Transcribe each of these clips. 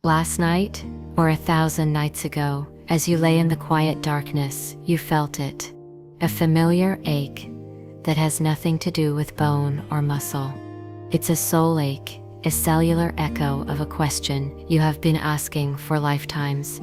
Last night, or 1,000 nights ago, as you lay in the quiet darkness, you felt it. A familiar ache that has nothing to do with bone or muscle. It's a soul ache, a cellular echo of a question you have been asking for lifetimes.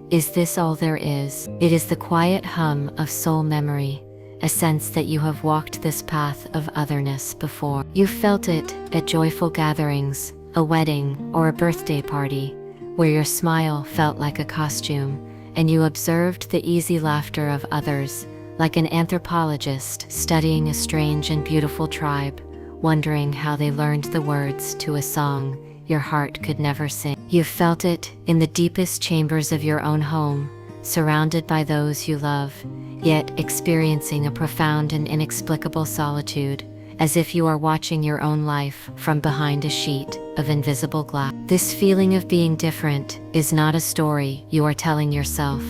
Is this all there is? It is the quiet hum of soul memory, a sense that you have walked this path of otherness before. You felt it at joyful gatherings, a wedding or a birthday party, where your smile felt like a costume, and you observed the easy laughter of others, like an anthropologist studying a strange and beautiful tribe, wondering how they learned the words to a song your heart could never sing. You felt it in the deepest chambers of your own home, surrounded by those you love, yet experiencing a profound and inexplicable solitude, as if you are watching your own life from behind a sheet of invisible glass. This feeling of being different is not a story you are telling yourself.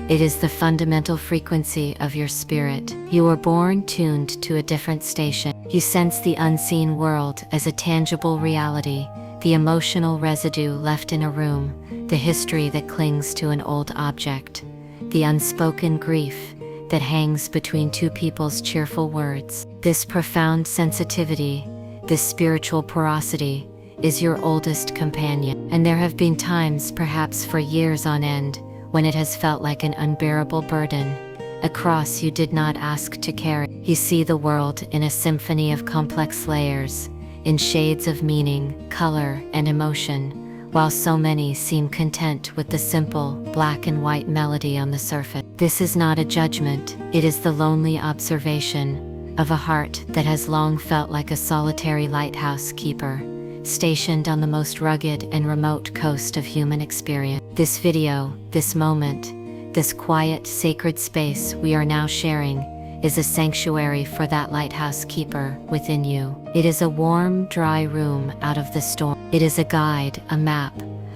It is the fundamental frequency of your spirit. You were born tuned to a different station. You sense the unseen world as a tangible reality, the emotional residue left in a room, the history that clings to an old object, the unspoken grief that hangs between two people's cheerful words. This profound sensitivity, this spiritual porosity, is your oldest companion. And there have been times, perhaps for years on end, when it has felt like an unbearable burden, a cross you did not ask to carry. You see the world in a symphony of complex layers, in shades of meaning, color, and emotion, while so many seem content with the simple, black and white melody on the surface. This is not a judgment, it is the lonely observation of a heart that has long felt like a solitary lighthouse keeper, stationed on the most rugged and remote coast of human experience. This video, this moment, this quiet, sacred space we are now sharing, is a sanctuary for that lighthouse keeper within you. It is a warm, dry room out of the storm. It is a guide, a map,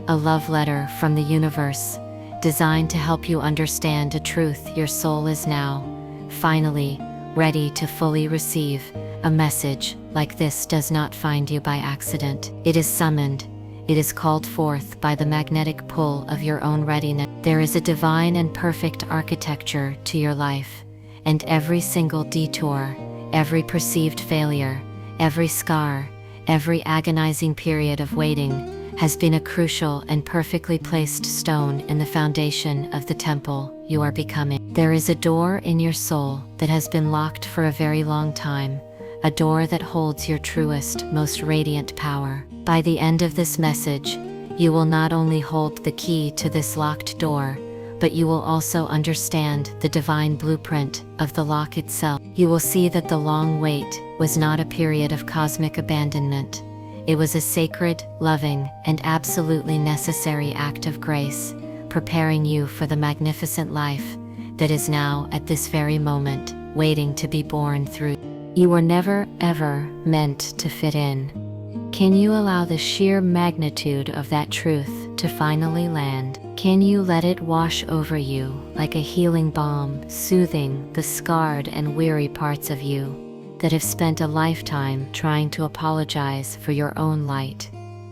a love letter from the universe, designed to help you understand a truth your soul is now, finally, ready to fully receive. A message like this does not find you by accident. It is summoned. It is called forth by the magnetic pull of your own readiness. There is a divine and perfect architecture to your life, and every single detour, every perceived failure, every scar, every agonizing period of waiting has been a crucial and perfectly placed stone in the foundation of the temple you are becoming. There is a door in your soul that has been locked for a very long time, a door that holds your truest, most radiant power. By the end of this message, you will not only hold the key to this locked door, but you will also understand the divine blueprint of the lock itself. You will see that the long wait was not a period of cosmic abandonment. It was a sacred, loving, and absolutely necessary act of grace, preparing you for the magnificent life that is now, at this very moment, waiting to be born through. You were never, ever meant to fit in. Can you allow the sheer magnitude of that truth to finally land? Can you let it wash over you like a healing balm, soothing the scarred and weary parts of you that have spent a lifetime trying to apologize for your own light,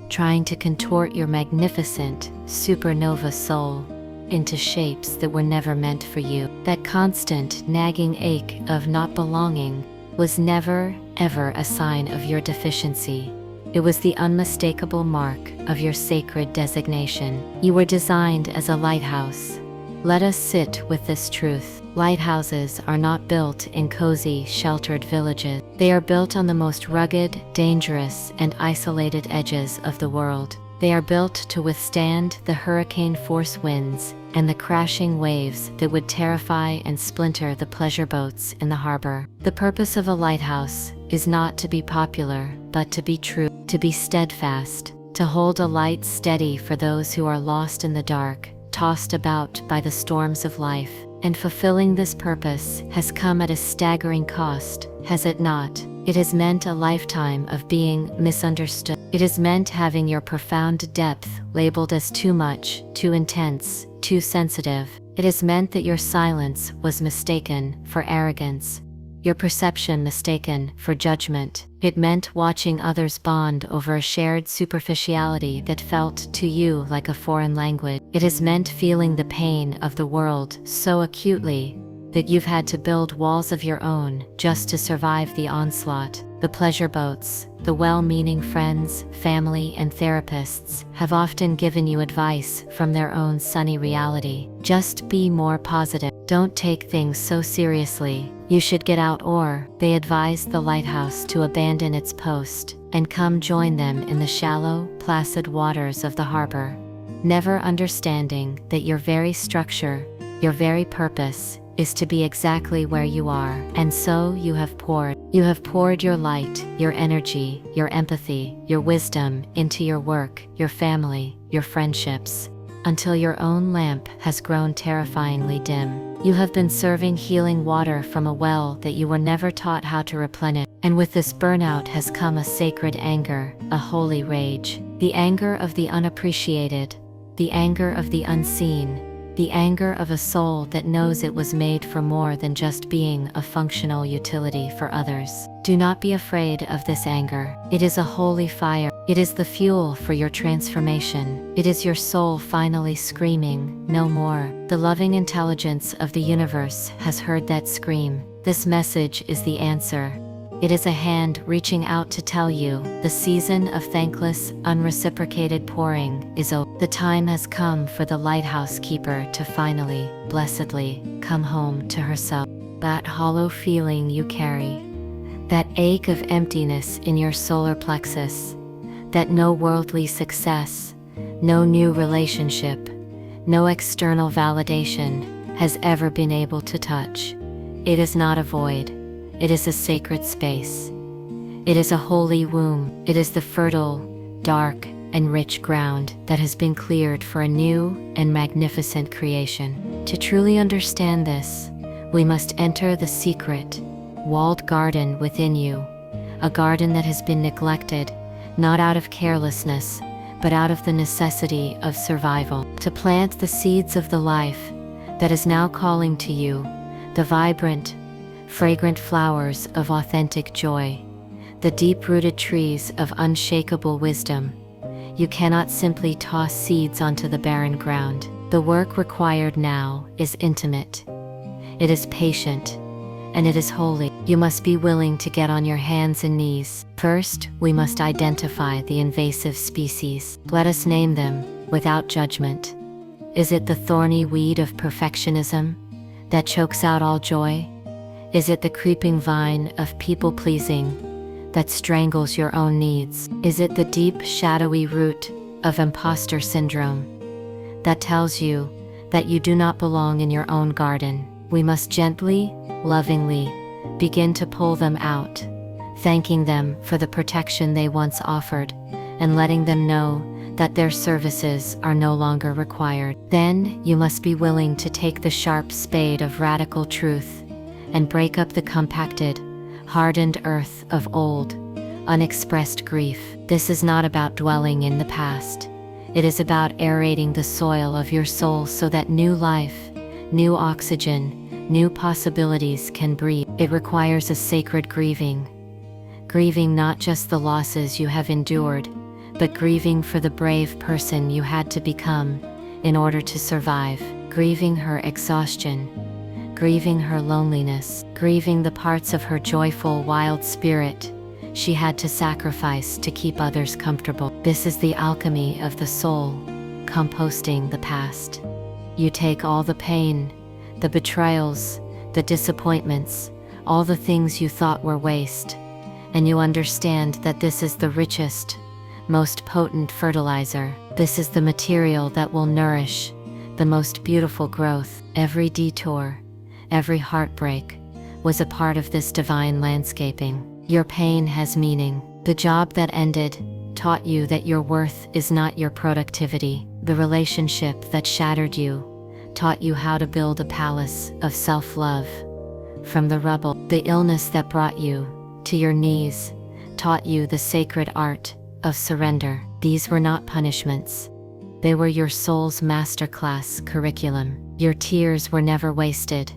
trying to contort your magnificent, supernova soul into shapes that were never meant for you? That constant, nagging ache of not belonging was never, ever a sign of your deficiency. It was the unmistakable mark of your sacred designation. You were designed as a lighthouse. Let us sit with this truth. Lighthouses are not built in cozy, sheltered villages. They are built on the most rugged, dangerous, and isolated edges of the world. They are built to withstand the hurricane-force winds and the crashing waves that would terrify and splinter the pleasure boats in the harbor. The purpose of a lighthouse is not to be popular, but to be true, to be steadfast, to hold a light steady for those who are lost in the dark, tossed about by the storms of life. And fulfilling this purpose has come at a staggering cost, has it not? It has meant a lifetime of being misunderstood. It has meant having your profound depth labeled as too much, too intense, too sensitive. It has meant that your silence was mistaken for arrogance. your perception mistaken for judgment. It meant watching others bond over a shared superficiality that felt to you like a foreign language. It has meant feeling the pain of the world so acutely that you've had to build walls of your own just to survive the onslaught. The pleasure boats, the well-meaning friends, family, and therapists have often given you advice from their own sunny reality. Just be more positive. Don't take things so seriously. You should get out, or they advise the lighthouse to abandon its post and come join them in the shallow, placid waters of the harbor. Never understanding that your very structure, your very purpose, is to be exactly where you are. And so you have poured your light, your energy, your empathy, your wisdom into your work, your family, your friendships, until your own lamp has grown terrifyingly dim. You have been serving healing water from a well that you were never taught how to replenish. And with this burnout has come a sacred anger, a holy rage. The anger of the unappreciated, the anger of the unseen, the anger of a soul that knows it was made for more than just being a functional utility for others. Do not be afraid of this anger. It is a holy fire. It is the fuel for your transformation. It is your soul finally screaming, no more. The loving intelligence of the universe has heard that scream. This message is the answer. It is a hand reaching out to tell you, the season of thankless, unreciprocated pouring is over. The time has come for the lighthouse keeper to finally, blessedly, come home to herself. That hollow feeling you carry, that ache of emptiness in your solar plexus, that no worldly success, no new relationship, no external validation has ever been able to touch. It is not a void. It is a sacred space. It is a holy womb. It is the fertile, dark, and rich ground that has been cleared for a new and magnificent creation. To truly understand this, we must enter the secret, walled garden within you, a garden that has been neglected, not out of carelessness, but out of the necessity of survival. To plant the seeds of the life that is now calling to you, the vibrant, fragrant flowers of authentic joy, the deep-rooted trees of unshakable wisdom. You cannot simply toss seeds onto the barren ground. The work required now is intimate. It is patient, and it is holy. You must be willing to get on your hands and knees. First, we must identify the invasive species. Let us name them, without judgment. Is it the thorny weed of perfectionism that chokes out all joy? Is it the creeping vine of people-pleasing that strangles your own needs? Is it the deep, shadowy root of imposter syndrome that tells you that you do not belong in your own garden? We must gently, lovingly begin to pull them out, thanking them for the protection they once offered, and letting them know that their services are no longer required. Then, you must be willing to take the sharp spade of radical truth and break up the compacted, hardened earth of old, unexpressed grief. This is not about dwelling in the past. It is about aerating the soil of your soul so that new life, new oxygen, new possibilities can breathe. It requires a sacred grieving. Grieving not just the losses you have endured, but grieving for the brave person you had to become in order to survive. Grieving her exhaustion, grieving her loneliness, grieving the parts of her joyful, wild spirit she had to sacrifice to keep others comfortable. This is the alchemy of the soul, composting the past. You take all the pain, the betrayals, the disappointments, all the things you thought were waste, and you understand that this is the richest, most potent fertilizer. This is the material that will nourish the most beautiful growth. Every detour, every heartbreak, was a part of this divine landscaping. Your pain has meaning. The job that ended taught you that your worth is not your productivity. The relationship that shattered you taught you how to build a palace of self-love from the rubble. The illness that brought you to your knees taught you the sacred art of surrender. These were not punishments. They were your soul's masterclass curriculum. Your tears were never wasted.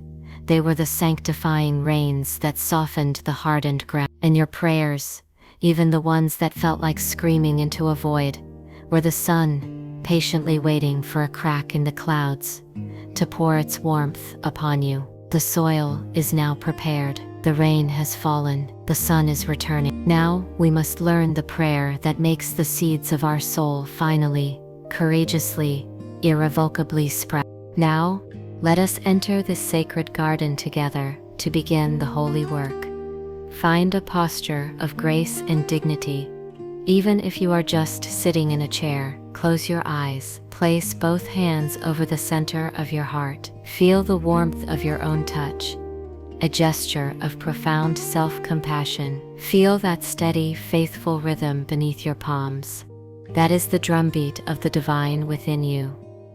They were the sanctifying rains that softened the hardened ground. And your prayers, even the ones that felt like screaming into a void, were the sun, patiently waiting for a crack in the clouds to pour its warmth upon you. The soil is now prepared. The rain has fallen. The sun is returning. Now we must learn the prayer that makes the seeds of our soul finally, courageously, irrevocably sprout. Now, let us enter this sacred garden together to begin the holy work. Find a posture of grace and dignity. Even if you are just sitting in a chair, close your eyes. Place both hands over the center of your heart. Feel the warmth of your own touch, a gesture of profound self-compassion. Feel that steady, faithful rhythm beneath your palms. That is the drumbeat of the divine within you.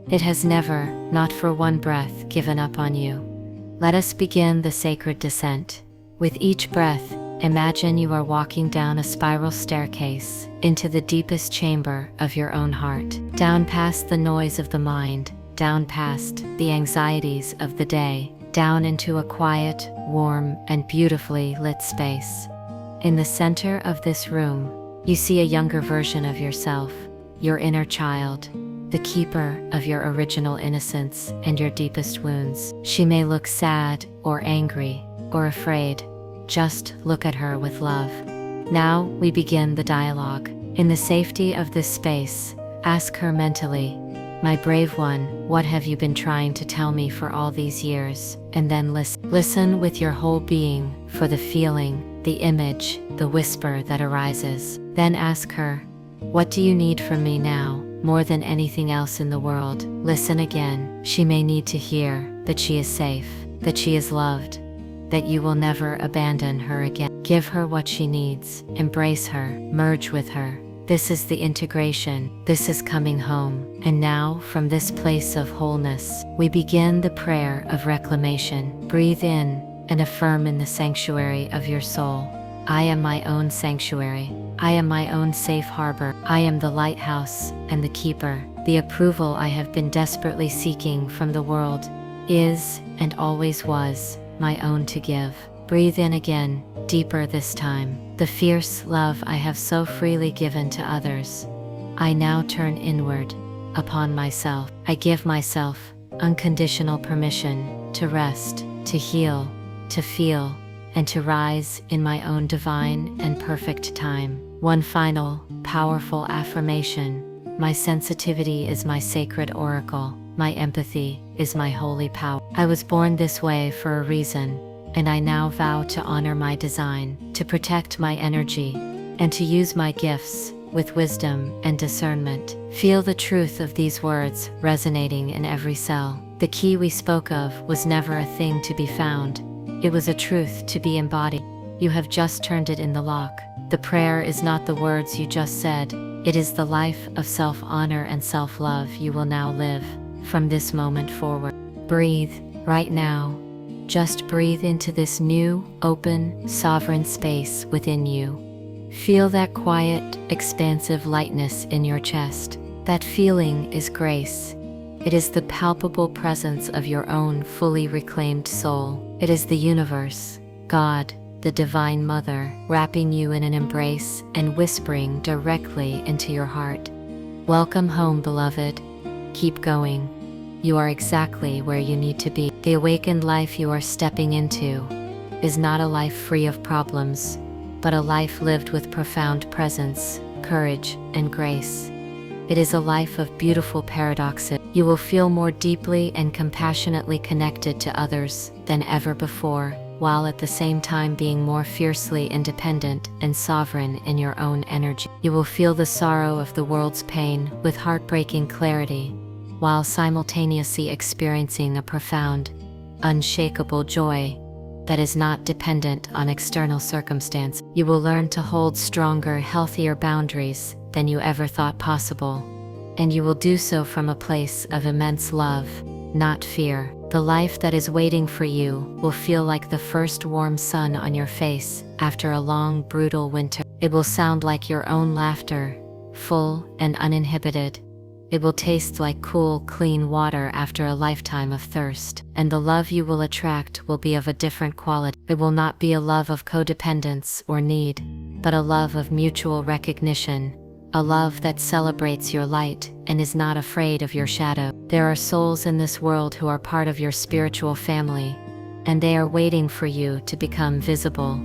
It has never, not for one breath, given up on you. Let us begin the sacred descent. With each breath, imagine you are walking down a spiral staircase into the deepest chamber of your own heart, down past the noise of the mind, down past the anxieties of the day, down into a quiet, warm, and beautifully lit space. In the center of this room, you see a younger version of yourself, your inner child, the keeper of your original innocence and your deepest wounds. She may look sad or angry or afraid. Just look at her with love. Now we begin the dialogue. In the safety of this space, ask her mentally, "My brave one, what have you been trying to tell me for all these years?" And then listen. Listen with your whole being for the feeling, the image, the whisper that arises. Then ask her, "What do you need from me now, more than anything else in the world?" Listen again. She may need to hear that she is safe, that she is loved, that you will never abandon her again. Give her what she needs. Embrace her. Merge with her. This is the integration. This is coming home. And now, from this place of wholeness, we begin the prayer of reclamation. Breathe in and affirm in the sanctuary of your soul. I am my own sanctuary. I am my own safe harbor. I am the lighthouse and the keeper. The approval I have been desperately seeking from the world is, and always was, my own to give. Breathe in again, deeper this time. The fierce love I have so freely given to others. I now turn inward, upon myself. I give myself unconditional permission to rest, to heal, to feel, and to rise in my own divine and perfect time. One final, powerful affirmation. My sensitivity is my sacred oracle. My empathy is my holy power. I was born this way for a reason, and I now vow to honor my design, to protect my energy, and to use my gifts with wisdom and discernment. Feel the truth of these words resonating in every cell. The key we spoke of was never a thing to be found. It was a truth to be embodied. You have just turned it in the lock. The prayer is not the words you just said. It is the life of self-honor and self-love you will now live from this moment forward. Breathe, right now. Just breathe into this new, open, sovereign space within you. Feel that quiet, expansive lightness in your chest. That feeling is grace. It is the palpable presence of your own fully reclaimed soul. It is the universe, God, the Divine Mother, wrapping you in an embrace and whispering directly into your heart. Welcome home, beloved. Keep going. You are exactly where you need to be. The awakened life you are stepping into is not a life free of problems, but a life lived with profound presence, courage, and grace. It is a life of beautiful paradoxes. You will feel more deeply and compassionately connected to others than ever before, while at the same time being more fiercely independent and sovereign in your own energy. You will feel the sorrow of the world's pain with heartbreaking clarity, while simultaneously experiencing a profound, unshakable joy that is not dependent on external circumstance. You will learn to hold stronger, healthier boundaries than you ever thought possible, and you will do so from a place of immense love, not fear. The life that is waiting for you will feel like the first warm sun on your face after a long, brutal winter. It will sound like your own laughter, full and uninhibited, It will taste like cool, clean water after a lifetime of thirst. And the love you will attract will be of a different quality. It will not be a love of codependence or need, but a love of mutual recognition, a love that celebrates your light and is not afraid of your shadow. There are souls in this world who are part of your spiritual family, and they are waiting for you to become visible,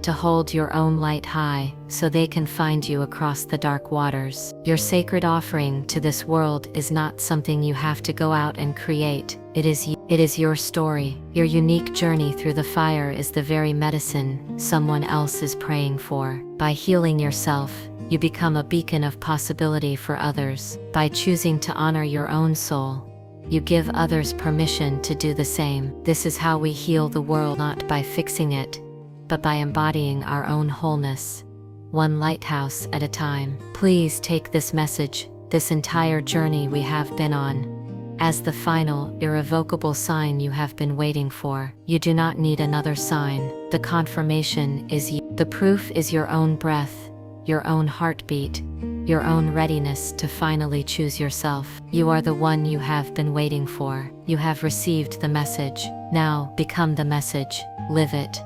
to hold your own light high so they can find you across the dark waters. Your sacred offering to this world is not something you have to go out and create. It is your story. Your unique journey through the fire is the very medicine someone else is praying for. By healing yourself, you become a beacon of possibility for others. By choosing to honor your own soul, you give others permission to do the same. This is how we heal the world, not by fixing it, but by embodying our own wholeness, one lighthouse at a time. Please take this message, this entire journey we have been on, as the final, irrevocable sign you have been waiting for. You do not need another sign. The confirmation is you. The proof is your own breath, your own heartbeat, your own readiness to finally choose yourself. You are the one you have been waiting for. You have received the message. Now, become the message. Live it.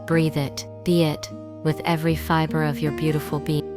Breathe it. Be it. With every fiber of your beautiful being.